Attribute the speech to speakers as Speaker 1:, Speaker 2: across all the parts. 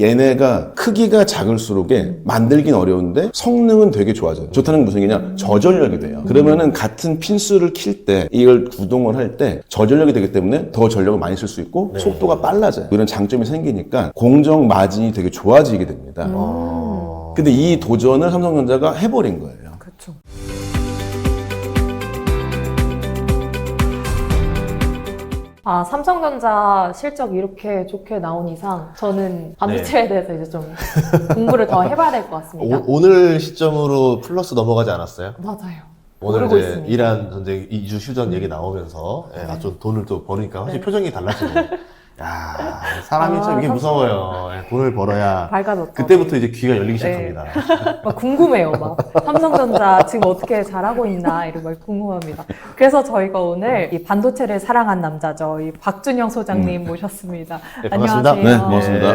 Speaker 1: 얘네가 크기가 작을수록에 만들긴 어려운데 성능은 되게 좋아져요. 좋다는 게 무슨 얘기냐? 저전력이 돼요. 그러면은 같은 핀수를 킬 때 이걸 구동을 할 때 저전력이 되기 때문에 더 전력을 많이 쓸 수 있고 속도가 빨라져요. 이런 장점이 생기니까 공정 마진이 되게 좋아지게 됩니다. 근데 이 도전을 삼성전자가 해버린 거예요.
Speaker 2: 그렇죠. 삼성전자 실적 이렇게 좋게 나온 이상 저는 반도체에 대해서 이제 좀 공부를 더 해봐야 될 것 같습니다.
Speaker 3: 오늘 시점으로 플러스 넘어가지 않았어요?
Speaker 2: 맞아요.
Speaker 3: 오늘
Speaker 2: 모르고
Speaker 3: 이제
Speaker 2: 있습니다.
Speaker 3: 이란 전쟁 이주 휴전 얘기 나오면서 좀 돈을 또 버니까 확실히 표정이 달라지네. 야, 사람이 참 이게 무서워요. 돈을 벌어야
Speaker 2: 밝아졌죠.
Speaker 3: 그때부터 이제 귀가 열리기 시작합니다.
Speaker 2: 막 궁금해요. 막 삼성전자 지금 어떻게 잘하고 있나 이런 걸 궁금합니다. 그래서 저희가 오늘 이 반도체를 사랑한 남자죠. 이 박준영 소장님 모셨습니다.
Speaker 3: 네, 반갑습니다.
Speaker 2: 안녕하세요.
Speaker 1: 네, 고맙습니다.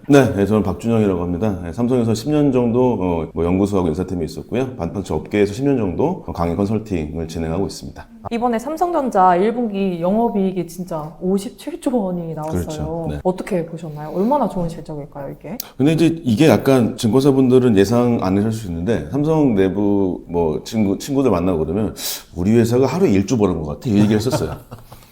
Speaker 3: 네.
Speaker 1: 네, 저는 박준영이라고 합니다. 삼성에서 10년 정도 뭐 연구소하고 인사팀에 있었고요. 반도체 업계에서 10년 정도 강의 컨설팅을 진행하고 있습니다.
Speaker 2: 이번에 삼성전자 1분기 영업이익이 진짜 57조 원이 나왔어요.
Speaker 1: 그렇죠. 네.
Speaker 2: 어떻게 보셨나요? 얼마나 좋은 실적일까요, 이게?
Speaker 1: 근데 이제 이게 약간 증권사분들은 예상 안 하실 수 있는데 삼성 내부 뭐 친구들 만나고 그러면 우리 회사가 하루에 1조 버는 것 같아. 이 얘기를 했었어요.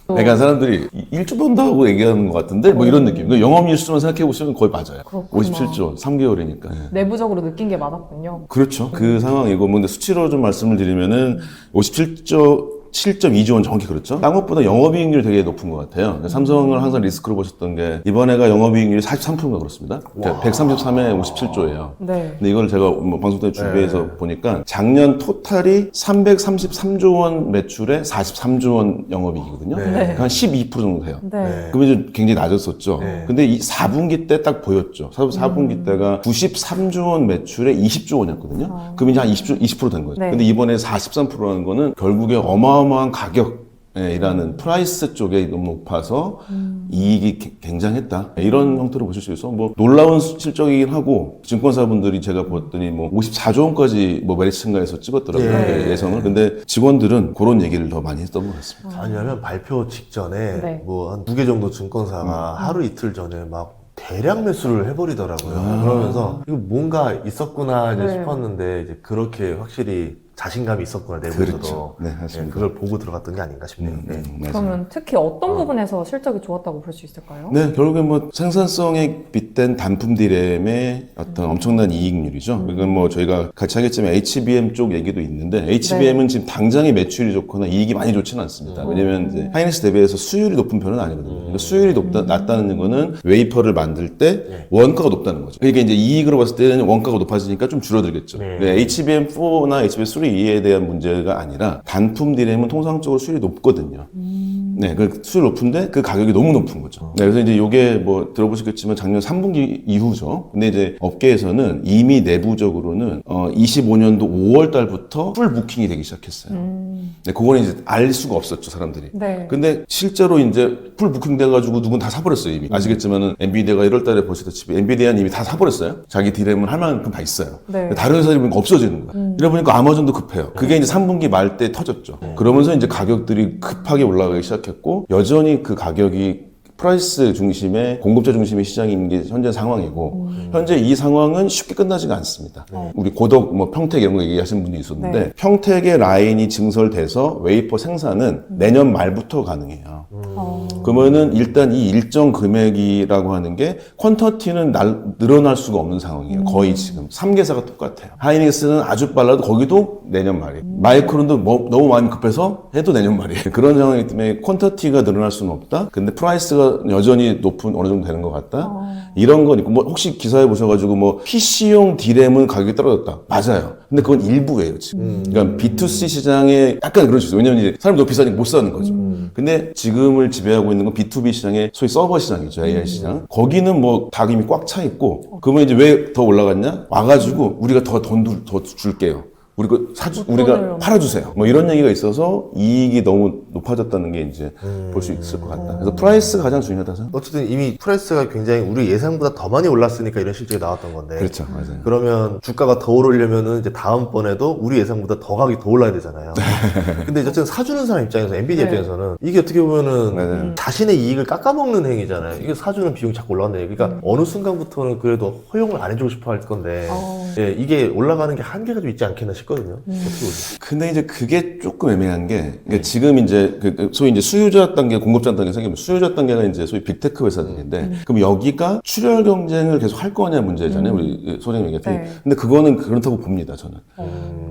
Speaker 1: 그러니까 사람들이 1조 번다고 얘기하는 것 같은데 뭐 이런 느낌. 영업이익 수만 생각해 보시면 거의 맞아요.
Speaker 2: 그렇구나.
Speaker 1: 57조 3개월이니까.
Speaker 2: 내부적으로 느낀 게 많았군요.
Speaker 1: 그렇죠. 그 상황이고, 뭐, 근데 수치로 좀 말씀을 드리면은, 57조 7.2조 원 정확히 그렇죠? 딴 것보다 영업이익률이 되게 높은 것 같아요. 삼성을 항상 리스크로 보셨던 게, 이번에가 영업이익률이 43%가 그렇습니다. 133에 57조예요.
Speaker 2: 네.
Speaker 1: 근데 이걸 제가 뭐 방송 때 준비해서 보니까, 작년 토탈이 333조 원 매출에 43조 원 영업이익이거든요.
Speaker 3: 네.
Speaker 1: 그러니까 한 12% 정도 돼요.
Speaker 2: 네.
Speaker 1: 그러면 좀 굉장히 낮았었죠.
Speaker 3: 네.
Speaker 1: 근데 이 4분기 때 딱 보였죠. 4분기 때가 93조 원 매출에 20조 원이었거든요. 그럼 이제 한 20% 된 거죠.
Speaker 2: 네.
Speaker 1: 근데 이번에 43%라는 거는 결국에 어마어마한 가격이라는 프라이스 쪽에 너무 높아서 이익이 굉장했다. 이런 형태로 보실 수 있어. 뭐 놀라운 실적이긴 하고 증권사분들이 제가 봤더니 뭐 54조 원까지 뭐 메리츠인가에서 찍었더라고요.
Speaker 3: 예.
Speaker 1: 예상을. 근데 직원들은 그런 얘기를 더 많이 했던 것 같습니다.
Speaker 3: 아니면 발표 직전에
Speaker 2: 네.
Speaker 3: 뭐 한 2개 정도 증권사가 하루 이틀 전에 막 대량 매수를 해버리더라고요. 그러면서 이거 뭔가 있었구나 이제
Speaker 2: 네.
Speaker 3: 싶었는데 이제 그렇게 확실히 자신감이 있었구나 내부에서도.
Speaker 1: 그렇죠. 네, 맞습니다.
Speaker 3: 그걸 보고 들어갔던 게 아닌가 싶네요. 네.
Speaker 1: 맞아요.
Speaker 2: 그러면 특히 어떤 부분에서 실적이 좋았다고 볼 수 있을까요?
Speaker 1: 네, 결국에 뭐 생산성에 빗댄 단품 디램의 어떤 엄청난 이익률이죠. 이건 뭐 저희가 같이 하겠지만 HBM 쪽 얘기도 있는데 HBM은 지금 당장의 매출이 좋거나 이익이 많이 좋지는 않습니다. 왜냐면 이제 하이닉스 대비해서 수율이 높은 편은 아니거든요. 그러니까 수율이 낮다는 거는 웨이퍼를 만들 때 원가가 높다는 거죠. 그러니까 이제 이익으로 봤을 때는 원가가 높아지니까 좀 줄어들겠죠.
Speaker 3: 네.
Speaker 1: HBM4나 HBM3에 대한 문제가 아니라 단품 디램은 통상적으로 수율이 높거든요. 네, 그 수율 높은데 그 가격이 너무 높은 거죠. 네, 그래서 이제 요게 뭐 들어보시겠지만 작년 3분기 이후죠. 근데 이제 업계에서는 이미 내부적으로는 25년도 5월 달부터 풀 부킹이 되기 시작했어요. 네, 그거는 이제 알 수가 없었죠, 사람들이.
Speaker 2: 네.
Speaker 1: 근데 실제로 이제 풀 부킹 돼가지고 누군 다 사버렸어요, 이미. 아시겠지만은 엔비디아가 1월 달에 보시다시피 엔비디아는 이미 다 사버렸어요. 자기 디램은 할 만큼 다 있어요.
Speaker 2: 네.
Speaker 1: 다른 회사들이 보니까 없어지는 거야. 이러 보니까 아마존도 급해요. 그게 이제 3분기 말 때 터졌죠. 그러면서 이제 가격들이 급하게 올라가기 시작했고 여전히 그 가격이 프라이스 중심의 공급자 중심의 시장인 게 현재 상황이고 현재 이 상황은 쉽게 끝나지가 않습니다. 우리 고덕 뭐 평택 이런 거 얘기하시는 분이 있었는데
Speaker 2: 네.
Speaker 1: 평택의 라인이 증설돼서 웨이퍼 생산은 내년 말부터 가능해요. 그러면은 일단 이 일정 금액이라고 하는 게 퀀터티는 늘어날 수가 없는 상황이에요. 거의 지금 3개사가 똑같아요. 하이닉스는 아주 빨라도 거기도 내년 말이에요. 마이크론도 너무 많이 급해서 해도 내년 말이에요. 그런 상황이기 때문에 퀀터티가 늘어날 수는 없다. 근데 프라이스가 여전히 높은 어느 정도 되는 것 같다. 이런 건 있고 뭐 혹시 기사에 보셔가지고 뭐 PC용 디램은 가격이 떨어졌다. 맞아요. 근데 그건 일부예요 지금. 그러니까 B2C 시장에 약간 그런 식이죠. 왜냐면 이제 사람이 너무 비싸니까 못 사는 거죠. 근데 지금을 지배하고 있는 건 B2B 시장의 소위 서버 시장이죠. AI 시장. 거기는 뭐 다 이미 꽉 차 있고 그러면 이제 왜 더 올라갔냐? 와가지고 우리가 더 돈 더 줄게요. 우리가 팔아주세요. 뭐 이런 얘기가 있어서 이익이 너무 높아졌다는 게 이제 볼 수 있을 것 같다. 그래서 프라이스가 가장 중요하다 생각.
Speaker 3: 어쨌든 이미 프라이스가 굉장히 우리 예상보다 더 많이 올랐으니까 이런 실적이 나왔던 건데.
Speaker 1: 그렇죠, 맞아요.
Speaker 3: 그러면 주가가 더 오르려면은 이제 다음번에도 우리 예상보다 더 가격이 더 올라야 되잖아요. 근데 어쨌든 사주는 사람 입장에서 엔비디아
Speaker 2: 네.
Speaker 3: 입장에서는 이게 어떻게 보면은
Speaker 1: 네.
Speaker 3: 자신의 이익을 깎아먹는 행위잖아요. 이게 사주는 비용이 자꾸 올라간다. 그러니까 어느 순간부터는 그래도 허용을 안 해주고 싶어 할 건데 예, 이게 올라가는 게 한계가 좀 있지 않겠나 싶거든요. 어떻게 보세요?
Speaker 1: 근데 이제 그게 조금 애매한 게, 그러니까 지금 이제 소위 이제 수요자 단계, 공급자 단계 생기면 수요자 단계가 이제 소위 빅테크 회사들인데, 그럼 여기가 출혈 경쟁을 계속 할 거냐 문제잖아요. 우리 소장님 얘기했듯이.
Speaker 2: 네.
Speaker 1: 근데 그거는 그렇다고 봅니다, 저는.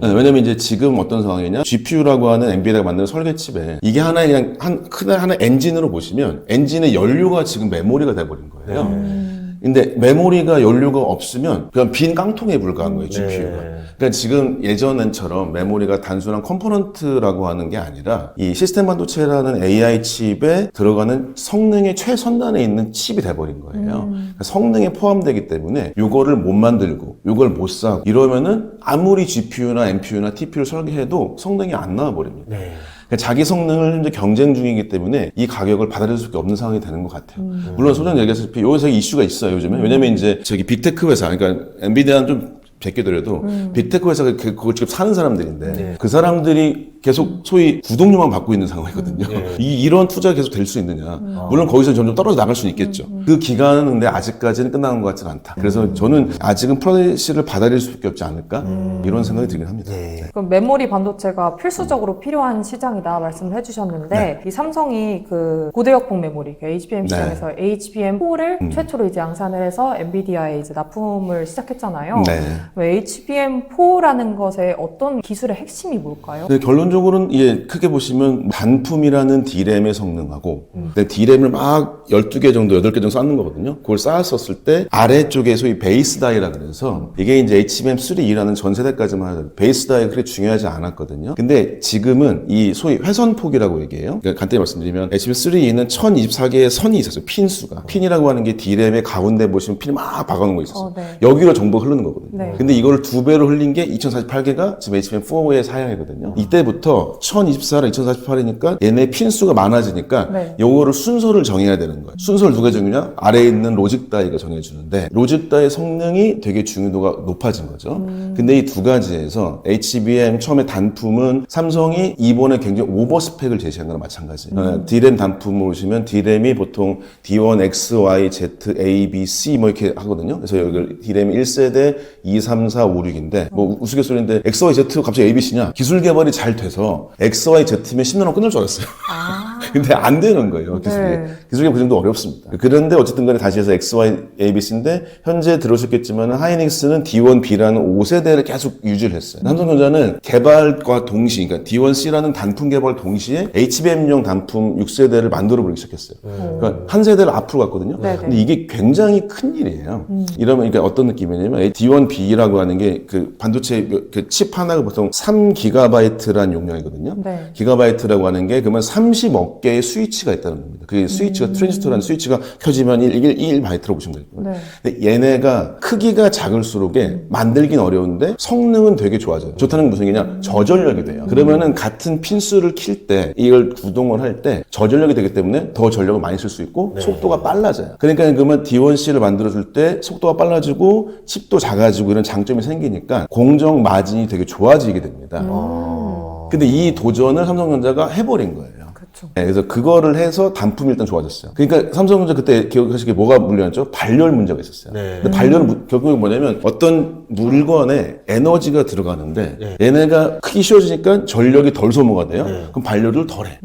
Speaker 1: 네, 왜냐면 이제 지금 어떤 상황이냐, GPU라고 하는 엔비디아가 만드는 설계칩에 이게 하나의 그냥 하나의 엔진으로 보시면 엔진의 연료가 지금 메모리가 돼버린 거예요. 근데 메모리가 연료가 없으면 그냥 빈 깡통에 불과한 거예요, GPU가.
Speaker 3: 네.
Speaker 1: 그러니까 지금 예전처럼 메모리가 단순한 컴포넌트라고 하는 게 아니라 이 시스템 반도체라는 AI 칩에 들어가는 성능의 최선단에 있는 칩이 돼버린 거예요. 그러니까 성능에 포함되기 때문에 이거를 못 만들고 이걸 못 사고 이러면은 아무리 GPU나 NPU나 TPU를 설계해도 성능이 안 나와버립니다.
Speaker 3: 네.
Speaker 1: 그러니까 자기 성능을 현재 경쟁 중이기 때문에 이 가격을 받아들일 수밖에 없는 상황이 되는 것 같아요. 물론 소장님 얘기하셨다시피 여기서 이슈가 있어요, 요즘에. 왜냐면 이제 저기 빅테크 회사, 그러니까 엔비디아는 좀 제껴드려도 빅테크 회사가 그걸 직접 사는 사람들인데
Speaker 3: 네.
Speaker 1: 그 사람들이 계속 소위 구독료만 받고 있는 상황이거든요.
Speaker 3: 네.
Speaker 1: 이런 투자가 계속 될 수 있느냐. 물론 거기서 점점 떨어져 나갈 수는 있겠죠. 그 기간은 근데 아직까지는 끝나는 것 같지는 않다. 그래서 저는 아직은 프라이시를 받아들일 수밖에 없지 않을까? 이런 생각이 들긴 합니다.
Speaker 3: 네.
Speaker 2: 그럼 메모리 반도체가 필수적으로 필요한 시장이다 말씀을 해주셨는데 이 삼성이 그 고대역폭 메모리 HBM 시장에서 HBM4를 최초로 이제 양산을 해서 엔비디아에 이제 납품을 시작했잖아요.
Speaker 1: 네.
Speaker 2: HBM4라는 것의 어떤 기술의 핵심이 뭘까요?
Speaker 1: 근데 결론적으로는 예, 크게 보시면 단품이라는 D램의 성능하고 근데 D램을 막 12개 정도, 8개 정도 쌓는 거거든요. 그걸 쌓았었을 때 아래쪽에 소위 베이스 다이라 그래서 이게 이제 HBM3E라는 전 세대까지만 하죠. 베이스 다이가 그렇게 중요하지 않았거든요. 근데 지금은 이 소위 회선폭이라고 얘기해요. 그러니까 간단히 말씀드리면 HBM3E는 1024개의 선이 있었어요. 핀 수가. 핀이라고 하는 게 D램의 가운데 보시면 핀이 막 박아놓은 거 있었어요.
Speaker 2: 네.
Speaker 1: 여기로 정보가 흐르는 거거든요.
Speaker 2: 네.
Speaker 1: 근데 이거를 2배로 흘린 게 2048개가 지금 HBM4의 사양이거든요. 이때부터 1024랑 2048이니까 얘네 핀수가 많아지니까
Speaker 2: 네.
Speaker 1: 요거를 순서를 정해야 되는 거예요. 순서를 누가 정해냐? 아래에 있는 로직 다이가 정해주는데 로직 다이의 성능이 되게 중요도가 높아진 거죠. 근데 이 두 가지에서 HBM 처음에 단품은 삼성이 이번에 굉장히 오버 스펙을 제시한 거랑 마찬가지. D램 단품을 보시면 D램이 보통 D1, X, Y, Z, A, B, C 뭐 이렇게 하거든요. 그래서 여기 D램이 1세대 2, 3, 4, 5, 6인데 뭐 우스갯소리인데 X, Y, Z 갑자기 A, B, C냐? 기술 개발이 잘 돼서 X, Y, Z면 10년은 끝날 줄 알았어요. 근데 안 되는 거예요. 기술이.
Speaker 2: 네.
Speaker 1: 기술이 그 정도 어렵습니다. 그런데 어쨌든 간에 다시 해서 X, Y, A, B, C인데 현재 들어오셨겠지만 하이닉스는 D1B라는 5세대를 계속 유지를 했어요. 삼성전자는 개발과 동시에 그러니까 D1C라는 단품 개발 동시에 HBM용 단품 6세대를 만들어 버리기 시작했어요. 그러니까 한 세대를 앞으로 갔거든요.
Speaker 2: 네네.
Speaker 1: 근데 이게 굉장히 큰 일이에요. 이러면 이게 어떤 느낌이냐면 D1B라고 하는 게 그 반도체 그 칩 하나가 보통 3GB라는 용량이거든요.
Speaker 2: 네.
Speaker 1: 기가바이트라고 하는 게 그러면 30억 개의 스위치가 있다는 겁니다. 그게 스위치가 트랜지스터라는 스위치가 켜지면 1바이트라고 보시면 되거든요.
Speaker 2: 네.
Speaker 1: 근데 얘네가 크기가 작을수록 만들긴 어려운데 성능은 되게 좋아져요. 좋다는 게 무슨 얘기냐? 저전력이 돼요. 그러면은 같은 핀수를 킬 때 이걸 구동을 할 때 저전력이 되기 때문에 더 전력을 많이 쓸 수 있고 속도가 빨라져요. 그러니까 그러면 D1C를 만들어줄 때 속도가 빨라지고 칩도 작아지고 이런 장점이 생기니까 공정 마진이 되게 좋아지게 됩니다. 근데 이 도전을 삼성전자가 해버린 거예요.
Speaker 2: 그렇죠.
Speaker 1: 네, 그래서 그거를 해서 단품이 일단 좋아졌어요. 그러니까 삼성전자 그때 기억하시기에 뭐가 물려났죠? 발열 문제가 있었어요.
Speaker 3: 네.
Speaker 1: 근데 발열은 결국은 뭐냐면 어떤 물건에 에너지가 들어가는데 얘네가 크기 쉬워지니까 전력이 덜 소모가 돼요. 그럼 발열을 덜해.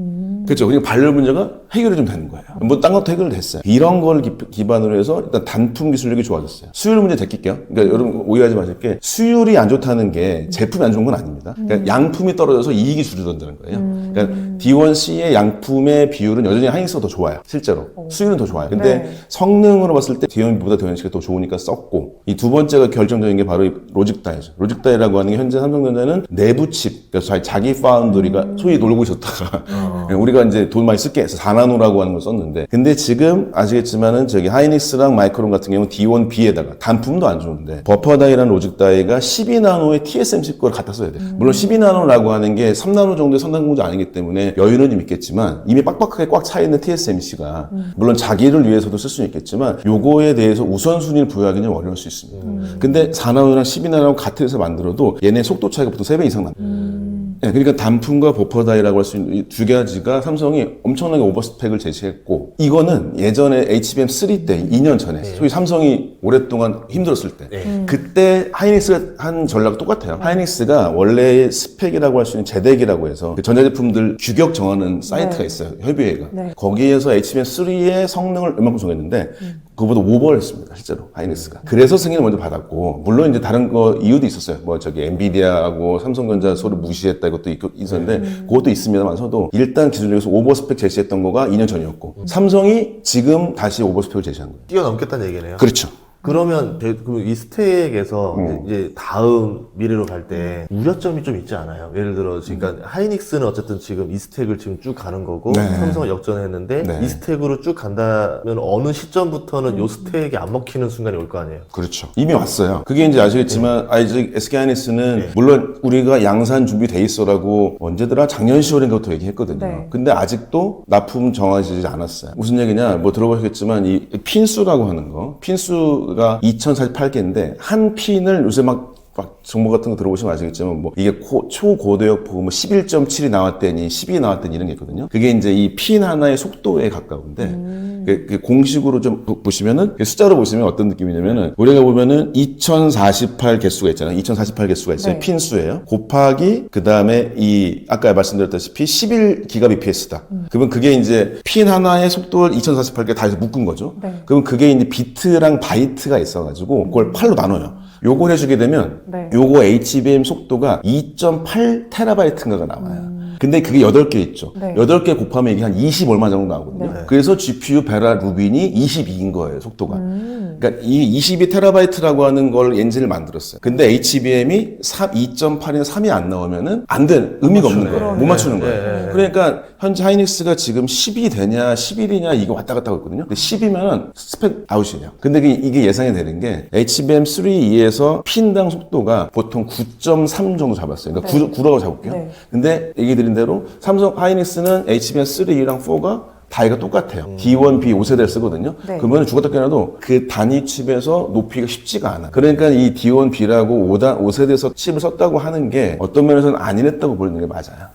Speaker 1: 그렇죠. 그러니까 발열 문제가 해결이 좀 되는 거예요. 뭐 딴 것도 해결됐어요. 이런 걸 기반으로 해서 일단 단품 기술력이 좋아졌어요. 수율 문제 제낄게요. 그러니까 여러분 오해하지 마실 게 수율이 안 좋다는 게 제품이 안 좋은 건 아닙니다. 그러니까 양품이 떨어져서 이익이 줄어든다는 거예요. 그러니까 D1C의 양품의 비율은 여전히 하이닉스가 더 좋아요. 실제로. 수율은 더 좋아요. 근데
Speaker 2: 네.
Speaker 1: 성능으로 봤을 때 D1B보다 D1C가 더 좋으니까 썼고 이 두 번째가 결정적인 게 바로 이 로직 다이죠. 로직 다이라고 하는 게 현재 삼성전자는 내부 칩, 그러니까 자기 파운드리가 소위 놀고 있었다가 우리가 이제 돈 많이 쓸게 해서 4나노라고 하는 걸 썼는데 근데 지금 아시겠지만은 저기 하이닉스랑 마이크론 같은 경우는 D1B에다가 단품도 안 좋은데 버퍼 다이라는 로직 다이가 12나노의 TSMC 걸 갖다 써야 돼요. 물론 12나노라고 하는 게 3나노 정도의 선단 공정 아니기 때문에 여유는 좀 있겠지만 이미 빡빡하게 꽉 차 있는 TSMC가 물론 자기를 위해서도 쓸 수는 있겠지만 요거에 대해서 우선순위를 부여하기는 좀 어려울 수 있습니다. 근데 4나노랑 12나노랑 같은 회사 만들어도 얘네 속도 차이가 보통 3배 이상 납니다. 네, 그러니까 단품과 버퍼다이라고 할 수 있는 이 두 가지가 삼성이 엄청나게 오버스펙을 제시했고, 이거는 예전에 HBM3 때 2년 전에 소위 삼성이 오랫동안 힘들었을 때 그때 하이닉스가 한 전략이 똑같아요. 하이닉스가 원래의 스펙이라고 할 수 있는 제덱이라고 해서 그 전자제품들 규격 정하는 사이트가 있어요. 협의회가. 거기에서 HBM3의 성능을 얼마큼 정했는데 그거보다 오버를 했습니다. 실제로 하이닉스가. 그래서 승인을 먼저 받았고, 물론 이제 다른 거 이유도 있었어요. 뭐 저기 엔비디아하고 삼성전자 서로 무시했다 이것도 있었는데 그것도 있습니다만서도 일단 기술적으로 오버스펙 제시했던 거가 2년 전이었고 삼성이 지금 다시 오버스펙을 제시한 거예요.
Speaker 3: 뛰어넘겠다는 얘기네요.
Speaker 1: 그렇죠.
Speaker 3: 그러면 이 스택에서 이제 다음 미래로 갈 때 우려점이 좀 있지 않아요? 예를 들어, 그러니까 하이닉스는 어쨌든 지금 이 스택을 지금 쭉 가는 거고 삼성은 역전했는데 이 스택으로 쭉 간다면 어느 시점부터는 이 스택이 안 먹히는 순간이 올 거 아니에요?
Speaker 1: 그렇죠. 이미 왔어요. 그게 이제 아시겠지만 아직 SK 하이닉스는 물론 우리가 양산 준비돼 있어라고 언제더라 작년 10월인가부터 얘기했거든요. 근데 아직도 납품 정하지 않았어요. 무슨 얘기냐? 뭐 들어보셨겠지만 이 핀수라고 하는 거, 핀수가 2048개인데 한 핀을 요새 막 정보 같은 거 들어보시면 아시겠지만 뭐 이게 초고도역 보고 뭐 11.7이 나왔더니 12 나왔더니 이런 게 있거든요. 그게 이제 이 핀 하나의 속도에 가까운데 그 공식으로 좀 보시면은 숫자로 보시면 어떤 느낌이냐면은 우리가 보면은 2048 개수가 있잖아요. 2048 개수가 있어요. 핀 수예요. 곱하기 그다음에 이 아까 말씀드렸다시피 11GBps다. 그러면 그게 이제 핀 하나의 속도를 2048개 다 해서 묶은 거죠. 그러면 그게 이제 비트랑 바이트가 있어가지고 그걸 8로 나눠요. 요걸 해주게 되면 요거 HBM 속도가 2.8TB인가가 나와요. 근데 그게 8개 있죠. 8개 곱하면 이게 한 20 얼마 정도 나오거든요. 그래서 GPU 베라 루빈이 22인 거예요, 속도가. 그러니까 이 22TB라고 하는 걸 엔진을 만들었어요. 근데 HBM이 2.8이나 3이 안 나오면은 안 돼. 의미가 없는 거예요. 못 맞추는 거예요. 그러니까 현재 하이닉스가 지금 10이 되냐, 11이냐 이거 왔다 갔다 하고 있거든요. 근데 10이면 스펙 아웃이에요. 근데 이게 예상이 되는 게 HBM3E에서 핀당 속도가 보통 9.3 정도 잡았어요. 그러니까 9라고 잡을게요. 근데 얘기 드린 대로 삼성 하이닉스는 HBM3E랑 4가 다이가 똑같아요. D1, B 5세대를 쓰거든요. 그러면 죽었다 깨나도 그 단위 칩에서 높이가 쉽지가 않아. 그러니까 이 D1, B라고 5세대에서 칩을 썼다고 하는 게 어떤 면에서는 안일했다고 보는 게 맞아요.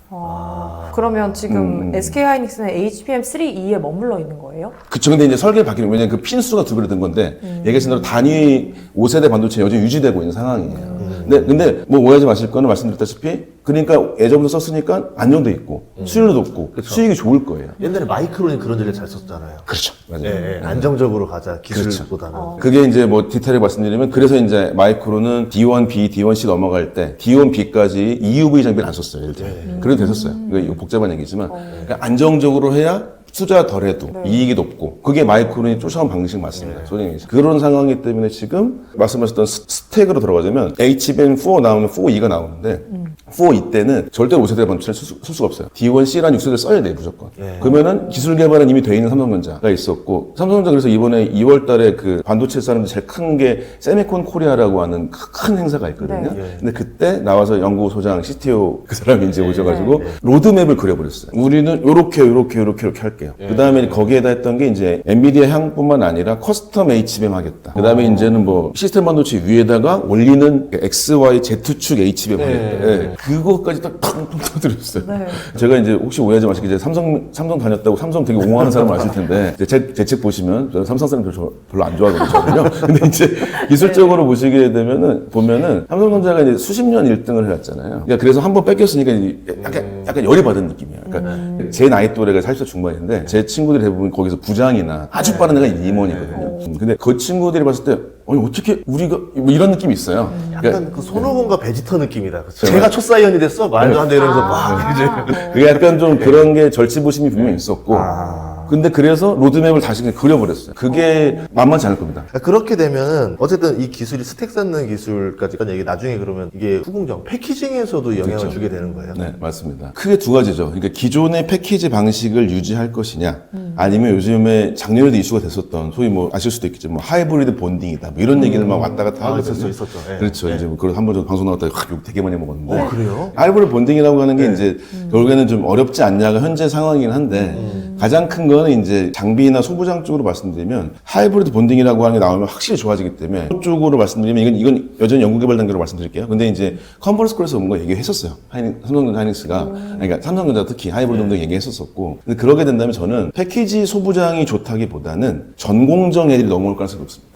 Speaker 2: 그러면 지금 SK 하이닉스는 HBM3E에 머물러 있는 거예요?
Speaker 1: 그쵸. 근데 이제 설계를 바뀌는 거예요. 왜냐면 그 핀수가 두 배로 든 건데, 얘기하신 대로 단위 5세대 반도체 여전히 유지되고 있는 상황이에요. 근데 뭐 오해하지 마실 거는 말씀드렸다시피, 그러니까 예전부터 썼으니까 안정도 있고, 수율도 높고, 수익이 좋을 거예요.
Speaker 3: 옛날에 마이크론이 그런 전략 잘 썼잖아요.
Speaker 1: 그렇죠. 맞아요.
Speaker 3: 안정적으로 가자, 기술보다는.
Speaker 1: 그게 이제 뭐 디테일을 말씀드리면, 그래서 이제 마이크론은 D1B, D1C 넘어갈 때, D1B까지 EUV 장비를 안 썼어요. 예를 들어. 그래도 됐었어요. 이거 복잡한 얘기지만, 그러니까 안정적으로 해야 투자 덜해도 이익이 높고 그게 마이크론이 쫓아온 방식 맞습니다. 그런 상황이기 때문에 지금 말씀하셨던 스택으로 들어가자면 HBM4 나오는 4E가 나오는데 4E 때는 절대로 5세대 반도체를 쓸 수가 없어요. D1C란 6세대를 써야 돼요, 무조건. 그러면은 기술 개발은 이미 돼 있는 삼성전자가 있었고 삼성전자 그래서 이번에 2월 달에 그 반도체 사람들 제일 큰 게 세미콘 코리아라고 하는 큰 행사가 있거든요. 근데 그때 나와서 연구소장 CTO 그 사람이 이제 오셔가지고 로드맵을 그려버렸어요. 우리는 요렇게 할게요. 그 다음에 거기에다 했던 게 이제 엔비디아 향뿐만 아니라 커스텀 HBM 하겠다. 그 다음에 이제는 뭐 시스템 반도체 위에다가 올리는 XY Z축 HBM 하겠다. 그거까지 딱 터뜨렸어요. 제가 이제 혹시 오해하지 마시고 이제 삼성 다녔다고 삼성 되게 옹호하는 사람을 아실 텐데 제 책 보시면 저는 삼성 사람 별로 안 좋아하거든요. 근데 이제 기술적으로 보시게 보면은 삼성전자가 이제 수십 년 1등을 해왔잖아요. 그러니까 그래서 한번 뺏겼으니까 약간 열이 받은 느낌이에요. 그러니까 제 나이 또래가 40살 중반인데 제 친구들이 대부분 거기서 부장이나 아주 빠른 애가 임원이거든요. 근데 그 친구들이 봤을 때 아니 어떻게 우리가 뭐 이런 느낌이 있어요.
Speaker 3: 약간 그 손오공과 베지터 느낌이다. 제가 초사이언이 됐어? 말도 안 돼 이러면서 막 이제
Speaker 1: 그게 약간 좀 그런 게 절치부심이 분명히 있었고 근데 그래서 로드맵을 다시 그냥 그려버렸어요. 그게 만만치 않을 겁니다.
Speaker 3: 그렇게 되면은 어쨌든 이 기술이 스택 쌓는 기술까지까지 얘기 나중에 그러면 이게 후공정 패키징에서도 영향을 주게 되는 거예요.
Speaker 1: 네, 맞습니다. 크게 두 가지죠. 그러니까 기존의 패키지 방식을 유지할 것이냐, 아니면 요즘에 작년에도 이슈가 됐었던 소위 뭐 아실 수도 있겠지만 뭐 하이브리드 본딩이다, 뭐 이런 얘기를 막 왔다 갔다 하거든요.
Speaker 3: 있었죠.
Speaker 1: 그렇죠. 이제 뭐 그걸 한번 방송 나왔다가 욕 되게 많이 먹었는데.
Speaker 3: 그래요?
Speaker 1: 하이브리드 본딩이라고 하는 게 이제 결국에는 좀 어렵지 않냐가 현재 상황이긴 한데. 가장 큰 거는 이제 장비나 소부장 쪽으로 말씀드리면 하이브리드 본딩이라고 하는 게 나오면 확실히 좋아지기 때문에 그쪽으로 말씀드리면 이건 여전히 연구개발 단계로 말씀드릴게요. 근데 이제 컨퍼런스 콜에서 온 거 얘기했었어요. 삼성전자 하이닉스가 그러니까 삼성전자 특히 하이브리드 본딩 얘기했었었고 근데 그러게 된다면 저는 패키지 소부장이 좋다기보다는 전공정 애들이 넘어올 가능성이 높습니다.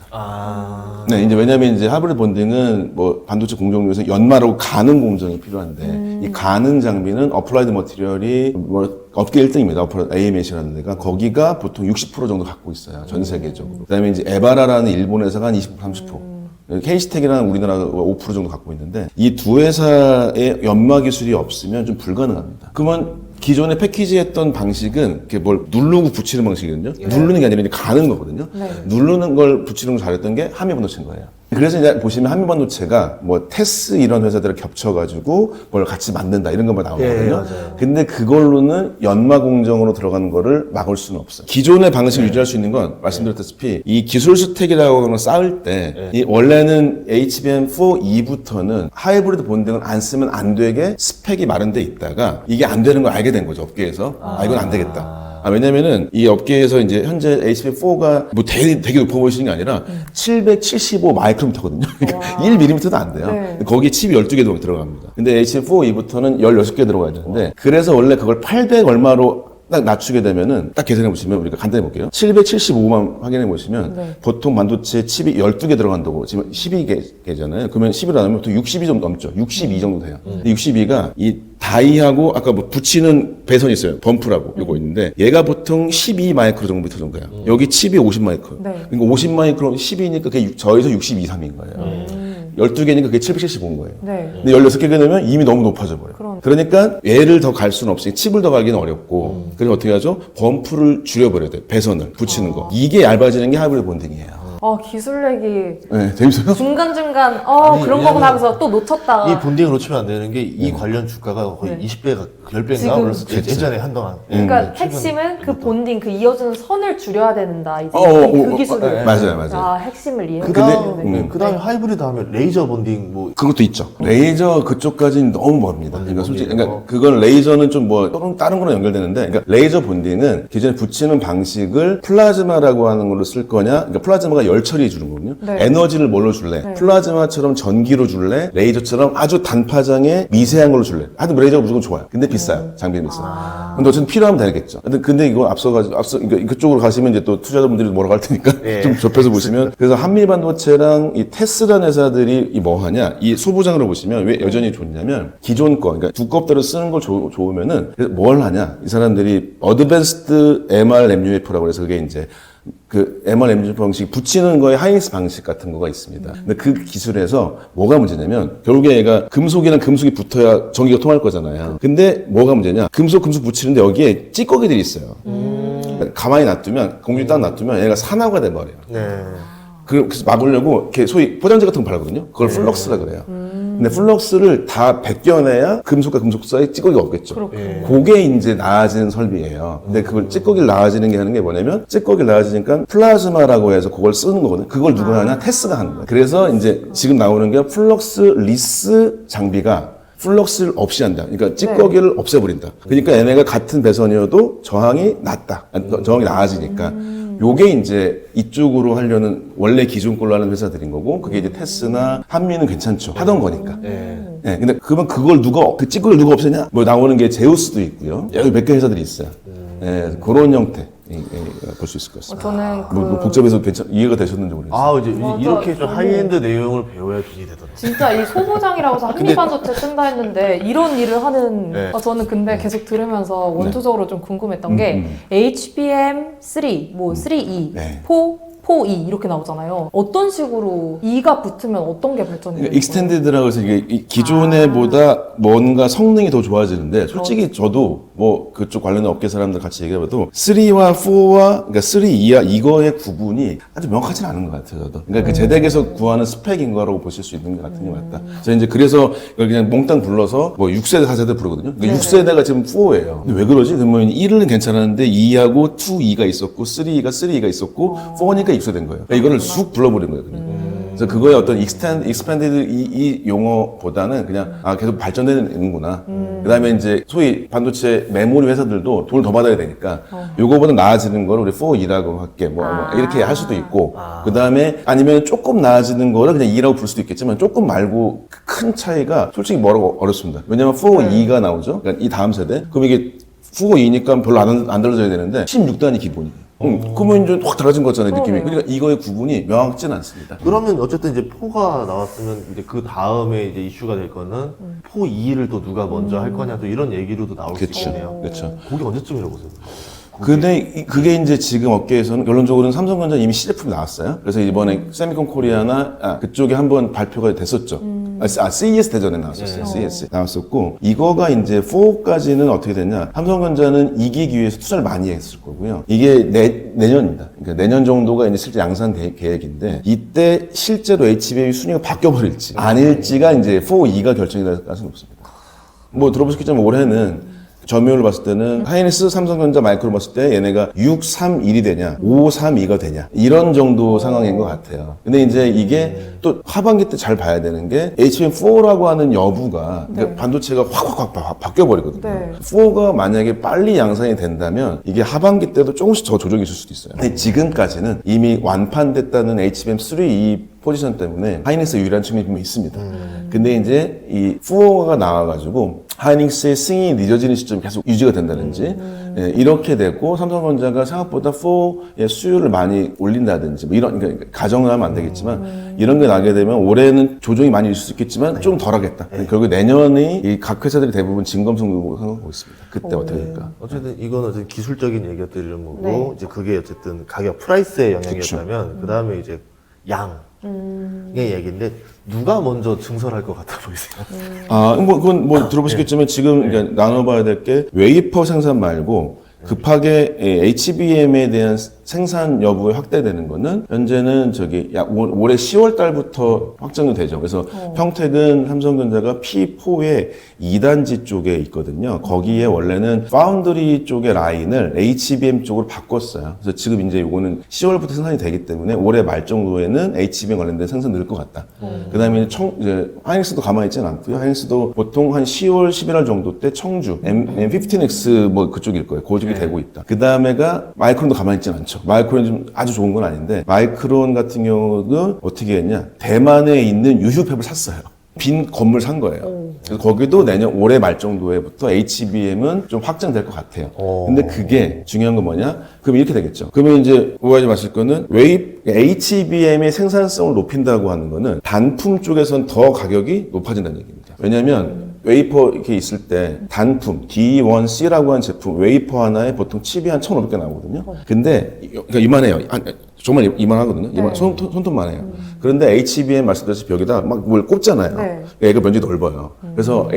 Speaker 1: 네, 이제 왜냐면 이제 하이브리드 본딩은 뭐 반도체 공정 중에서 연마라고 가는 공정이 필요한데 이 가는 장비는 어플라이드 머티리얼이 뭐 업계 1등입니다. AMH라는 데가 거기가 보통 60% 정도 갖고 있어요. 전 세계적으로. 그다음에 이제 에바라라는 일본 회사가 한 20, 30%. 케이스텍이라는 우리나라가 5% 정도 갖고 있는데 이 두 회사의 연마 기술이 없으면 좀 불가능합니다. 그러면 기존에 패키지했던 방식은 이렇게 뭘 누르고 붙이는 방식이거든요. 누르는 게 아니라 이제 가는 거거든요.
Speaker 2: 네.
Speaker 1: 누르는 걸 붙이는 걸 잘했던 게 한미반도체인 거예요. 그래서 이제 보시면 한미반도체가 뭐 테스 이런 회사들을 겹쳐가지고 뭘 같이 만든다 이런 것만 나오거든요.
Speaker 3: 맞아요.
Speaker 1: 근데 그걸로는 연마 공정으로 들어가는 거를 막을 수는 없어요. 기존의 방식을 유지할 수 있는 건 말씀드렸다시피 이 기술 스택이라고 하는 걸 쌓을 때 이 원래는 HBM4E부터는 하이브리드 본딩을 안 쓰면 안 되게 스펙이 마련돼 있다가 이게 안 되는 걸 알게 된 거죠. 업계에서. 이건 안 되겠다. 왜냐면은 이 업계에서 이제 현재 HBM4가 뭐 되게 높아 보이시는 게 아니라 775 마이크로미터거든요. 그러니까 1mm도 안 돼요.
Speaker 2: 네.
Speaker 1: 거기에 칩이 12개 들어갑니다. 근데 HBM4E부터는 16개 들어가야 되는데 그래서 원래 그걸 800 얼마로 딱 낮추게 되면은 딱 계산해 보시면 우리가 간단히 볼게요. 775만 확인해 보시면
Speaker 2: 네.
Speaker 1: 보통 반도체 칩이 12개 들어간다고 지금 12개잖아요. 그러면 10을 안 하면 보통 62 정도 넘죠. 62 정도 돼요. 근데 62가 이 다이하고 아까 뭐 붙이는 배선이 있어요. 범프라고 요거 있는데 얘가 보통 12 마이크로 정도야. 여기 칩이 50 마이크로.
Speaker 2: 네.
Speaker 1: 그러니까 50 마이크로 12니까 그게 저에서 62, 3인 거예요. 12개니까 그게 775인 거예요.
Speaker 2: 네.
Speaker 1: 근데 16개가 되면 이미 너무 높아져 버려요.
Speaker 2: 그럼.
Speaker 1: 그러니까 얘를 더 갈 수는 없으니 칩을 더 가기는 어렵고 그래서 어떻게 하죠? 범프를 줄여버려야 돼요. 배선을 붙이는 거. 이게 얇아지는 게 하이브리드 본딩이에요.
Speaker 2: 기술 얘기
Speaker 1: 네, 재밌어요?
Speaker 2: 중간중간
Speaker 3: 아니,
Speaker 2: 그런
Speaker 3: 왜냐면
Speaker 2: 거구나 하면서 또 놓쳤다가
Speaker 3: 이 본딩을 놓치면 안 되는 게 이 관련 주가가 거의
Speaker 2: 네.
Speaker 3: 20배가 10배인가
Speaker 2: 지금
Speaker 3: 올랐을 때 예전에 한동안.
Speaker 2: 그러니까
Speaker 3: 최근
Speaker 2: 핵심은 그 본딩 그 이어주는 선을 줄여야 된다 이제 그 기술을
Speaker 1: 맞아요.
Speaker 2: 핵심을 이해.
Speaker 3: 그 다음에 하이브리드 하면 레이저 본딩 뭐
Speaker 1: 그것도 있죠. 레이저 그쪽까지는 너무 멀습니다. 그러니까 솔직히, 그러니까 그건 레이저는 좀 뭐 다른 거랑 연결되는데, 그러니까 레이저 본딩은 기존에 붙이는 방식을 플라즈마라고 하는 걸로 쓸 거냐, 그러니까 플라즈마가 열 처리해 주는 거거든요.
Speaker 2: 네.
Speaker 1: 에너지를 뭘로 줄래?
Speaker 2: 네.
Speaker 1: 플라즈마처럼 전기로 줄래? 레이저처럼 아주 단파장의 미세한 걸로 줄래? 하여튼 레이저가 무조건 좋아요. 근데 비싸요. 장비는 비싸요. 근데 어쨌든 필요하면 되겠죠. 근데 이거 그러니까 그쪽으로 가시면 이제 또 투자자분들이 뭐라고 할 테니까
Speaker 3: 예.
Speaker 1: 좀 좁혀서 보시면. 그래서 한미반도체랑 이 테스라는 회사들이 뭐 하냐? 이 소부장으로 보시면 왜 여전히 좋냐면 기존 거, 그러니까 두껍다로 쓰는 걸 좋으면은 그래서 뭘 하냐? 이 사람들이 어드밴스드 MRMUF라고 해서 그게 이제 그 MRMUF 방식 붙이는 거에 하이닉스 방식 같은 거가 있습니다. 근데 그 기술에서 뭐가 문제냐면 결국에 얘가 금속이랑 금속이 붙어야 전기가 통할 거잖아요. 근데 뭐가 문제냐? 금속 붙이는데 여기에 찌꺼기들이 있어요. 가만히 놔두면 공중에 딱 놔두면 얘가 산화가 돼버려요.
Speaker 3: 네.
Speaker 1: 그래서 막으려고 이렇게 소위 포장재 같은 거 바르거든요. 그걸 플럭스라 그래요. 근데 플럭스를 다 벗겨내야 금속과 금속 사이에 찌꺼기가 없겠죠.
Speaker 2: 그렇군요.
Speaker 1: 그게 이제 나아지는 설비예요. 근데 그걸 찌꺼기를 나아지는 게 하는 게 뭐냐면 찌꺼기를 나아지니까 플라즈마라고 해서 그걸 쓰는 거거든요. 그걸 누가 하냐? 테스가 하는 거예요. 그래서 이제 지금 나오는 게 플럭스 리스 장비가 플럭스를 없이 한다. 그러니까 찌꺼기를 없애버린다. 그러니까 얘네가 같은 배선이어도 저항이 낮다. 저항이 나아지니까. 요게 이제 이쪽으로 하려는 원래 기존 걸로 하는 회사들인 거고, 그게 이제 테스나 한미는 괜찮죠. 하던 거니까.
Speaker 3: 네.
Speaker 1: 네, 근데 그러면 그 찌꺼기를 누가 없애냐? 뭐 나오는 게 제우스도 있고요. 여기 몇 개 회사들이 있어요. 네, 그런 형태. 볼 수 있을 것 같습니다.
Speaker 2: 저는
Speaker 1: 뭐 복잡해서 이해가 되셨는지 모르겠어요.
Speaker 3: 이제
Speaker 2: 맞아.
Speaker 3: 이렇게 좀
Speaker 2: 너무-
Speaker 3: 하이엔드 내용을 배워야 돈이 되더라고요.
Speaker 2: 진짜 이 소부장이라고 해서 한미반도체 쓴다 했는데 이런 일을 하는
Speaker 3: 네.
Speaker 2: 저는 근데 계속 들으면서 원초적으로 좀 궁금했던 게 HBM3, 뭐 3E,
Speaker 1: 네.
Speaker 2: 4E 이렇게 나오잖아요. 어떤 식으로 E가 붙으면 어떤 게 발전이 되는
Speaker 1: 그러니까 익스텐디드라고 해서 이게 기존에 보다 뭔가 성능이 더 좋아지는데 솔직히 저도 뭐 그쪽 관련 업계 사람들 같이 얘기해봐도 3와 4와 그러니까 3, 2와 이거의 구분이 아주 명확하지는 않은 것 같아요. 저도. 그러니까 그 제덱에서 구하는 스펙인 거라고 보실 수 있는 것 같은 게 맞다. 그래서 이걸 그냥 몽땅 불러서 뭐 6세대, 4세대 부르거든요. 그러니까 6세대가 지금 4예요. 근데 왜 그러지? 그러면 1은 괜찮았는데 2하고 2, 2가 있었고 3가 있었고 4니까 6세대인 거예요. 그러니까 이거를 쑥 불러버린 거예요. 그냥. 그래서 그거의 어떤 익스팬디드 이 용어보다는 그냥 계속 발전되는구나. 그다음에 이제 소위 반도체 메모리 회사들도 돈을 더 받아야 되니까 요거보다 나아지는 거를 우리 4E라고 할게 뭐 이렇게 할 수도 있고 그다음에 아니면 조금 나아지는 거를 그냥 2라고 부를 수도 있겠지만 조금 말고 큰 차이가 솔직히 뭐라고 어렵습니다. 왜냐면 4E가 나오죠. 그러니까 이 다음 세대. 그럼 이게 4E니까 별로 안 달라져야 되는데 16단이 기본이에요. 그러면 이제 확 달라진 거잖아요, 느낌이. 그러니까 이거의 구분이 명확지는 않습니다.
Speaker 3: 그러면 어쨌든 이제 4가 나왔으면 이제 그 다음에 이제 이슈가 될 거는 4E를 또 누가 먼저 할 거냐 또 이런 얘기로도 나올 수 있겠네요.
Speaker 1: 그렇죠.
Speaker 3: 그게 언제쯤이라고 보세요?
Speaker 1: 근데 그게 이제 지금 업계에서는 결론적으로는 삼성전자 이미 시제품이 나왔어요. 그래서 이번에 세미콘 코리아나 그쪽에 한번 발표가 됐었죠. CES 대전에 나왔었어요. CES 나왔었고 이거가 이제 4까지는 어떻게 됐냐? 삼성전자는 2기 기회에서 투자를 많이 했을 거고요. 이게 내년입니다. 그러니까 내년 정도가 이제 실제 양산 계획인데 이때 실제로 HBM 순위가 바뀌어 버릴지 아닐지가 이제 4E가 결정이 될 가능성이 높습니다. 뭐 들어보셨겠지만 올해는 점유율을 봤을 때는 하이닉스, 삼성전자, 마이크로 봤을 때 얘네가 6, 3, 1이 되냐, 5, 3, 2가 되냐 이런 정도 상황인 것 같아요. 근데 이제 이게 또 하반기 때 잘 봐야 되는 게 HBM4라고 하는 여부가 그러니까 반도체가 확 바뀌어버리거든요. 4가 만약에 빨리 양산이 된다면 이게 하반기 때도 조금씩 더 조정이 있을 수도 있어요. 근데 지금까지는 이미 완판됐다는 HBM3 이 포지션 때문에 하이닉스 유리한 측면이 분명히 있습니다. 근데 이제 이 4가 나와가지고 하이닉스의 승인이 늦어지는 시점이 계속 유지가 된다든지 이렇게 되고 삼성전자가 생각보다 4의 수요를 많이 올린다든지 뭐 이런 그러니까 가정을 하면 안 되겠지만 이런 게 나게 되면 올해는 조정이 많이 있을 수 있겠지만 좀 덜하겠다. 결국 내년이 이 각 회사들이 대부분 진검승부라고 생각하고 있습니다. 그때 어떻게 될까?
Speaker 3: 어쨌든 이건 어쨌든 기술적인 얘기들이는 거고 이제 그게 어쨌든 가격 프라이스의 영향이었다면 그 다음에 이제 양의 얘기인데 누가 먼저 증설할 것 같아 보이세요?
Speaker 1: 그건 뭐 들어보시겠지만 지금 그러니까 나눠봐야 될 게 웨이퍼 생산 말고 급하게 HBM에 대한 생산 여부에 확대되는 거는 현재는 올해 10월 달부터 확정이 되죠. 그래서 평택은 삼성전자가 P4의 2단지 쪽에 있거든요. 거기에 원래는 파운드리 쪽의 라인을 HBM 쪽으로 바꿨어요. 그래서 지금 이제 이거는 10월부터 생산이 되기 때문에 올해 말 정도에는 HBM 관련된 생산 늘 것 같다. 그 다음에 하이닉스도 가만히 있지는 않고요. 하이닉스도 보통 한 10월, 11월 정도 때 청주, M15X 뭐 그쪽일 거예요. 그쪽이 되고 있다. 그 다음에가 마이크론도 가만히 있지는 않죠. 마이크론이 좀 아주 좋은 건 아닌데 마이크론 같은 경우는 어떻게 했냐? 대만에 있는 유휴팹을 샀어요. 빈 건물 산 거예요. 그래서 거기도 올해 말 정도에부터 HBM은 좀 확장될 것 같아요. 근데 그게 중요한 건 뭐냐? 그럼 이렇게 되겠죠. 그러면 이제 오해하지 마실 거는 HBM의 생산성을 높인다고 하는 거는 단품 쪽에선 더 가격이 높아진다는 얘기입니다. 왜냐면 웨이퍼 이렇게 있을 때 단품 D1C라고 하는 제품 웨이퍼 하나에 보통 칩이 한 1,500개 나오거든요. 근데 그러니까 이만해요. 정말 이만하거든요. 손톱만 해요. 그런데 HBM 말씀드렸듯이 여기다 막 뭘 꼽잖아요. 얘가 면적이 넓어요. 그래서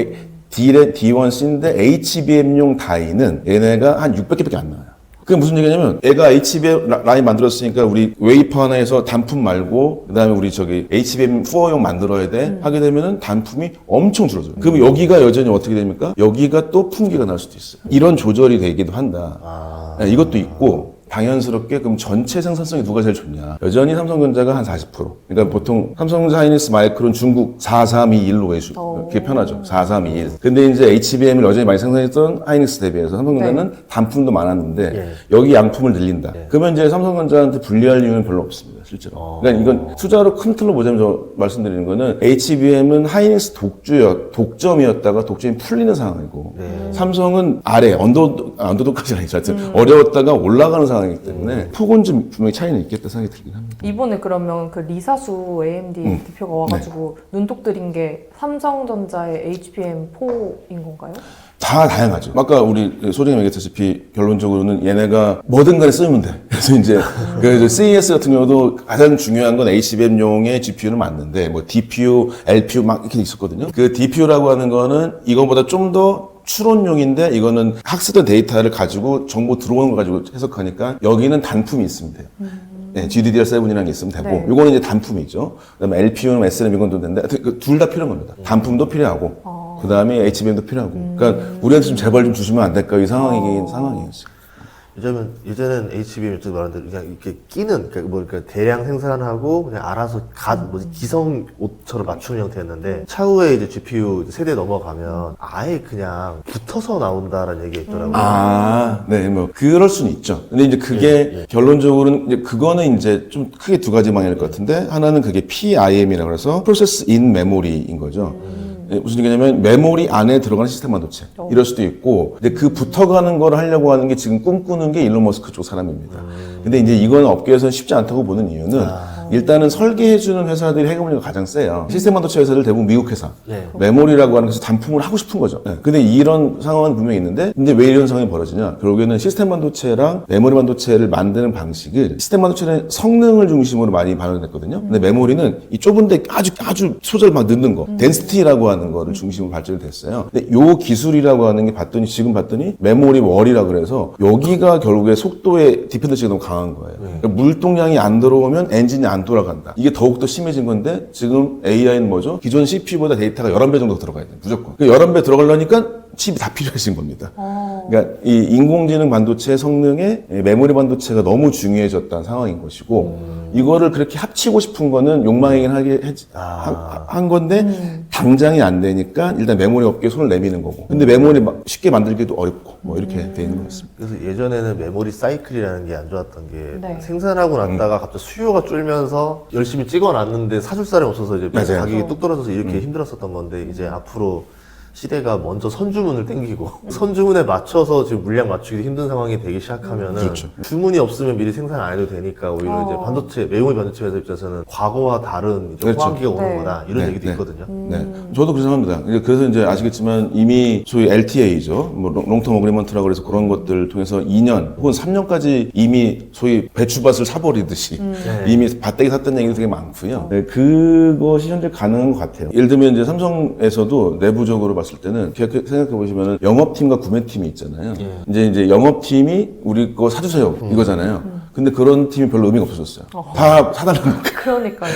Speaker 1: D1C인데 HBM용 다이는 얘네가 한 600개밖에 안 나와요. 그게 무슨 얘기냐면 얘가 HBM 라인 만들었으니까 우리 웨이퍼 하나에서 단품 말고 그다음에 우리 HBM4용 만들어야 돼 하게 되면은 단품이 엄청 줄어들어요. 그럼 여기가 여전히 어떻게 됩니까? 여기가 또 품귀가 날 수도 있어요. 이런 조절이 되기도 한다. 이것도 있고 당연스럽게 그럼 전체 생산성이 누가 제일 좋냐? 여전히 삼성전자가 한 40%. 그러니까 보통 삼성전자, 하이닉스, 마이크론, 중국 4, 3, 2, 1로 그게 편하죠. 4, 3, 2, 1. 근데 이제 HBM을 여전히 많이 생산했던 하이닉스 대비해서 삼성전자는 단품도 많았는데 여기 양품을 늘린다. 그러면 이제 삼성전자한테 불리할 이유는 별로 없습니다. 실제로. 그러니까 이건 투자로 큰 틀로 보자면 저 말씀드리는 거는 HBM은 하이닉스 독점이었다가 독점이 풀리는 상황이고 삼성은 아래 언더독까지는 아니죠. 하여튼 어려웠다가 올라가는 상황이기 때문에 폭은 좀 분명히 차이는 있겠다 생각이 들긴 합니다.
Speaker 2: 이번에 그러면 그 리사수 AMD 대표가 와가지고 눈독 들인 게 삼성전자의 HBM4인 건가요?
Speaker 1: 다 다양하죠. 아까 우리 소장님 얘기했다시피 결론적으로는 얘네가 뭐든 간에 쓰면 돼. 그래서 이제 그 CES 같은 경우도 가장 중요한 건 HBM용의 GPU는 맞는데 뭐 DPU, LPU 막 이렇게 있었거든요. 그 DPU라고 하는 거는 이거보다 좀 더 추론용인데 이거는 학습된 데이터를 가지고 정보 들어오는 걸 가지고 해석하니까 여기는 단품이 있으면 돼요. GDDR7이라는 게 있으면 되고 이거는 이제 단품이죠. 그다음에 LPU는 SRAM 이건 또 되는데 둘 다 필요한 겁니다. 단품도 필요하고 그 다음에 HBM도 필요하고. 그러니까 우리한테 좀 제발 좀 주시면 안 될까 이 상황이긴 상황이에요. 지금.
Speaker 3: 왜냐면 예전엔 HBM 좀 말한 대로 그냥 이렇게 끼는 그러니까 대량 생산하고 그냥 알아서 기성 옷처럼 맞추는 형태였는데 차후에 이제 GPU 세대 넘어가면 아예 그냥 붙어서 나온다라는 얘기가 있더라고요.
Speaker 1: 네, 뭐 그럴 수는 있죠. 근데 이제 그게 결론적으로는 이제 그거는 이제 좀 크게 두 가지 방향일 것 같은데 하나는 그게 PIM이라고 해서 Process in Memory인 거죠. 무슨 얘기냐면 메모리 안에 들어가는 시스템 반도체 이럴 수도 있고 근데 그 붙어가는 걸 하려고 하는 게 지금 꿈꾸는 게 일론 머스크 쪽 사람입니다. 근데 이제 이건 업계에서는 쉽지 않다고 보는 이유는 일단은 설계해주는 회사들이 해금률이 가장 세요. 시스템 반도체 회사들 대부분 미국 회사. 메모리라고 하는 것에서 단품을 하고 싶은 거죠. 근데 이런 상황은 분명히 있는데 근데 왜 이런 상황이 벌어지냐? 결국에는 시스템 반도체랑 메모리 반도체를 만드는 방식을 시스템 반도체는 성능을 중심으로 많이 발전했거든요. 근데 메모리는 이 좁은데 아주 소재를 막 넣는 거, 덴시티라고 하는 거를 중심으로 발전이 됐어요. 근데 요 기술이라고 하는 게 지금 봤더니 메모리 월이라 그래서 여기가 결국에 속도의 디펜던시가 너무 강한 거예요. 그러니까 물동량이 안 들어오면 엔진이 안 돌아간다. 이게 더욱더 심해진 건데 지금 AI는 뭐죠? 기존 CPU보다 데이터가 11배 정도 들어가야 돼요. 무조건. 그 11배 들어가려니까 칩이 다 필요해진 겁니다. 그러니까 이 인공지능 반도체 성능에 메모리 반도체가 너무 중요해졌다는 상황인 것이고 이거를 그렇게 합치고 싶은 거는 욕망이긴 한 건데 당장이 안 되니까 일단 메모리 업계에 손을 내미는 거고 근데 메모리 쉽게 만들기도 어렵고 뭐 이렇게 돼 있는 것 같습니다.
Speaker 3: 그래서 예전에는 메모리 사이클이라는 게 안 좋았던 게 생산하고 났다가 갑자기 수요가 줄면서 열심히 찍어놨는데 사줄 사람이 없어서 이제 가격이 뚝 떨어져서 이렇게 힘들었었던 건데 이제 앞으로 시대가 먼저 선주문을 땡기고 선주문에 맞춰서 지금 물량 맞추기 힘든 상황이 되기 시작하면은 주문이 없으면 미리 생산 안 해도 되니까 오히려 이제 반도체 메모리 반도체 회사 입장에서는 과거와 다른 이제 호황기가 오는 거다 이런 얘기도 있거든요.
Speaker 1: 저도 그렇게 생각합니다. 그래서 이제 아시겠지만 이미 소위 LTA죠, 뭐 롱텀 어그리먼트라고 해서 그런 것들을 통해서 2년 혹은 3년까지 이미 소위 배추밭을 사버리듯이 이미 밭대기 샀다는 얘기도 되게 많고요. 그것이 현재 가능한 것 같아요. 예를 들면 이제 삼성에서도 내부적으로 봤을 때는 생각해 보시면은 영업팀과 구매팀이 있잖아요. 이제 영업팀이 우리 거 사주세요 이거잖아요. 근데 그런 팀이 별로 의미가 없어졌어요. 다 사달라는 거예요.
Speaker 2: 그러니까요.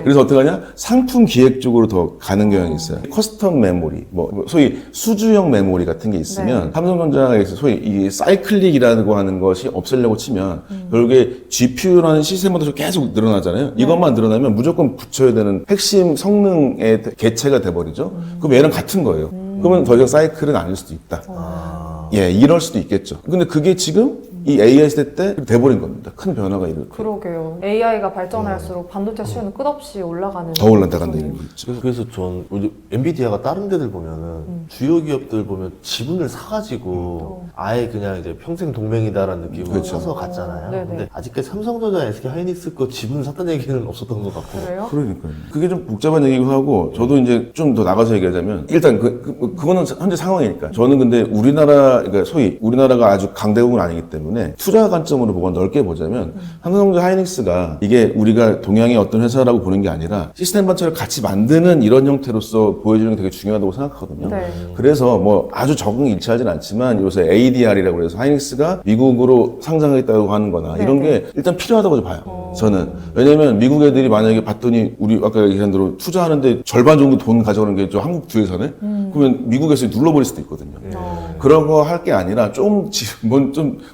Speaker 1: 그래서 어떻게 하냐? 상품 기획 쪽으로 더 가는 경향이 있어요. 커스텀 메모리, 뭐 소위 수주형 메모리 같은 게 있으면 삼성전자에서 소위 이 사이클릭이라고 하는 것이 없애려고 치면 결국에 GPU라는 시스템 반도체가 계속 늘어나잖아요. 이것만 늘어나면 무조건 붙여야 되는 핵심 성능의 개체가 돼버리죠. 그럼 얘랑 같은 거예요. 그러면 더 이상 사이클은 아닐 수도 있다. 이럴 수도 있겠죠. 근데 그게 지금 이 AI 시대 때 돼버린 겁니다. 큰 변화가 이렇게.
Speaker 2: 그러게요. AI가 발전할수록 반도체 수요는 끝없이 올라가는.
Speaker 1: 더 올라간다는 얘기가 있죠.
Speaker 3: 그래서 전 엔비디아가 다른 데들 보면은 주요 기업들 보면 지분을 사가지고 아예 그냥 이제 평생 동맹이다라는 느낌으로 사서 갔잖아요. 근데 아직까지 삼성전자, SK 하이닉스 거 지분을 샀다는 얘기는 없었던 것 같고.
Speaker 2: 그래요?
Speaker 1: 그러니까요. 그게 좀 복잡한 얘기고 하고 저도 이제 좀 더 나가서 얘기하자면 일단 그거는 현재 상황이니까 저는 근데 그러니까 소위 우리나라가 아주 강대국은 아니기 때문에 투자 관점으로 보고 넓게 보자면 삼성전자 하이닉스가 이게 우리가 동양의 어떤 회사라고 보는 게 아니라 시스템 반도체를 같이 만드는 이런 형태로서 보여주는 게 되게 중요하다고 생각하거든요. 그래서 뭐 아주 적응일치하진 않지만 요새 ADR이라고 해서 하이닉스가 미국으로 상장하겠다고 하는 거나 이런 게 일단 필요하다고 봐요. 저는. 왜냐면 미국 애들이 만약에 봤더니 우리 아까 얘기한 대로 투자하는데 절반 정도 돈 가져가는 게 저 한국 주회사네? 그러면 미국에서 눌러버릴 수도 있거든요. 그런 거 할 게 아니라 좀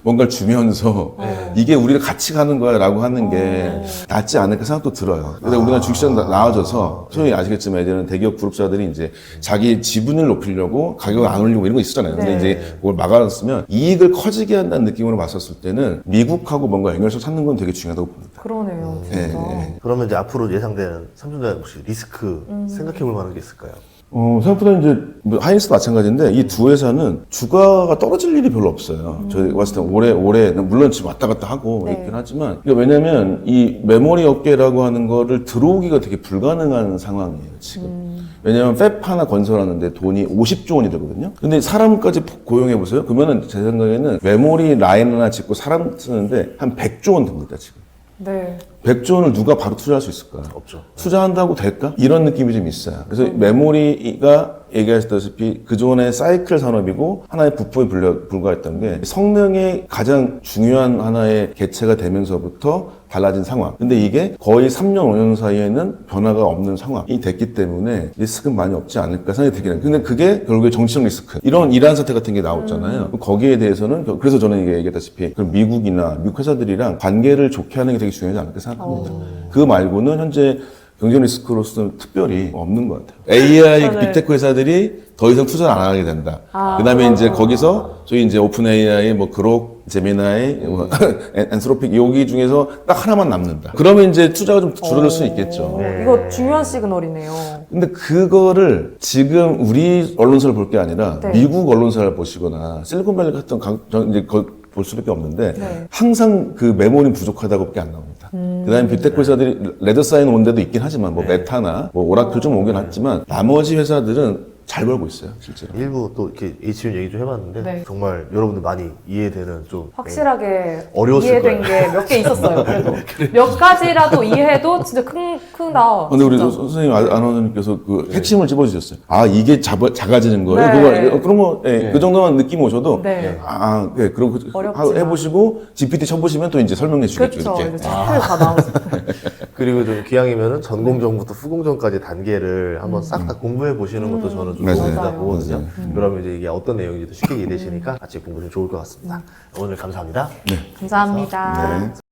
Speaker 1: 뭔가를 주면서 이게 우리가 같이 가는 거야 라고 하는 게 낫지 않을까 생각도 들어요. 근데 우리나라 주식시장 나아져서 소위 아시겠지만 예전에 대기업 그룹사들이 이제 자기 지분을 높이려고 가격을 안 올리고 이런 거 있었잖아요. 근데 이제 그걸 막아놨으면 이익을 커지게 한다는 느낌으로 봤었을 때는 미국하고 뭔가 연결성 찾는 건 되게 중요하다고 봅니다.
Speaker 2: 그러네요. 진짜.
Speaker 3: 그러면 이제 앞으로 예상되는 삼성전자 혹시 리스크 생각해 볼 만한 게 있을까요?
Speaker 1: 생각보다 이제 하이닉스도 마찬가지인데 이 두 회사는 주가가 떨어질 일이 별로 없어요. 저희 봤을 때 올해 물론 지금 왔다 갔다 하고 있긴 하지만 왜냐면 이 메모리 업계라고 하는 거를 들어오기가 되게 불가능한 상황이에요 지금. 왜냐면 팹 하나 건설하는데 돈이 50조 원이 들거든요. 근데 사람까지 고용해 보세요. 그러면은 제 생각에는 메모리 라인 하나 짓고 사람 쓰는데 한 100조 원 듭니다 지금. 100조 원을 누가 바로 투자할 수 있을까?
Speaker 3: 없죠.
Speaker 1: 투자한다고 될까? 이런 느낌이 좀 있어요. 그래서 메모리가 얘기하셨다시피 그전에 사이클 산업이고 하나의 부품에 불과했던 게 성능이 가장 중요한 하나의 개체가 되면서부터 달라진 상황. 근데 이게 거의 3년, 5년 사이에는 변화가 없는 상황이 됐기 때문에 리스크는 많이 없지 않을까 생각이 들기는. 근데 그게 결국에 정치적 리스크. 이런 이란 사태 같은 게 나왔잖아요. 거기에 대해서는 그래서 저는 이게 얘기했다시피 미국이나 미국 회사들이랑 관계를 좋게 하는 게 되게 중요하지 않을까 생각합니다. 그 말고는 현재 경쟁 리스크로서는 특별히 없는 것 같아요. AI
Speaker 2: 네.
Speaker 1: 빅테크 회사들이 더 이상 투자를 안 하게 된다. 그다음에 이제 거기서 저희 이제 오픈 AI, 뭐 그록, 제미나이, 엔스로픽 여기 중에서 딱 하나만 남는다. 그러면 이제 투자가 좀 줄어들 수 있겠죠.
Speaker 3: 네.
Speaker 2: 이거 중요한 시그널이네요.
Speaker 1: 근데 그거를 지금 우리 언론사를 볼 게 아니라
Speaker 2: 네.
Speaker 1: 미국 언론사를 보시거나 실리콘밸리 같은 이제 볼 수밖에 없는데
Speaker 2: 네.
Speaker 1: 항상 그 메모리 부족하다고밖에 안 나옵니다. 그다음에 빅테크 회사들이 레드사인 온 데도 있긴 하지만 뭐 메타나 뭐 오라클 좀 오긴 했지만 나머지 회사들은 잘 벌고 있어요, 실제로.
Speaker 3: 일부 또 이렇게 HBM 얘기 좀 해봤는데
Speaker 2: 네.
Speaker 3: 정말 여러분들 많이 이해되는 좀
Speaker 2: 확실하게
Speaker 3: 어려웠을
Speaker 2: 이해된 게 몇 개 있었어요. 그래도 몇 가지라도 이해해도 진짜 큰 나.
Speaker 1: 근데 우리
Speaker 2: 진짜.
Speaker 1: 선생님 아나운서님께서 그 핵심을 찝어주셨어요. 아 이게 작아지는 거예요.
Speaker 2: 네.
Speaker 1: 그런 거, 예, 그 정도만 느낌 오셔도
Speaker 2: 네.
Speaker 1: 예, 그리고
Speaker 2: 어렵지만.
Speaker 1: 해보시고 GPT 쳐보시면 또 이제 설명해 주겠죠.
Speaker 2: 그렇죠.
Speaker 1: 이렇게.
Speaker 2: 이제 차트를 다 나오죠.
Speaker 3: 그리고 좀 기왕이면은 전공정부터 후공정까지 단계를 한번 싹 다 공부해 보시는 것도 저는 좀
Speaker 1: 맞아요.
Speaker 3: 좋다
Speaker 2: 맞아요.
Speaker 3: 보거든요.
Speaker 1: 맞아요.
Speaker 3: 그러면 이제 이게 어떤 내용인지도 쉽게 이해되시니까 같이 공부하면 좋을 것 같습니다. 오늘 감사합니다.
Speaker 2: 감사합니다.
Speaker 1: 네.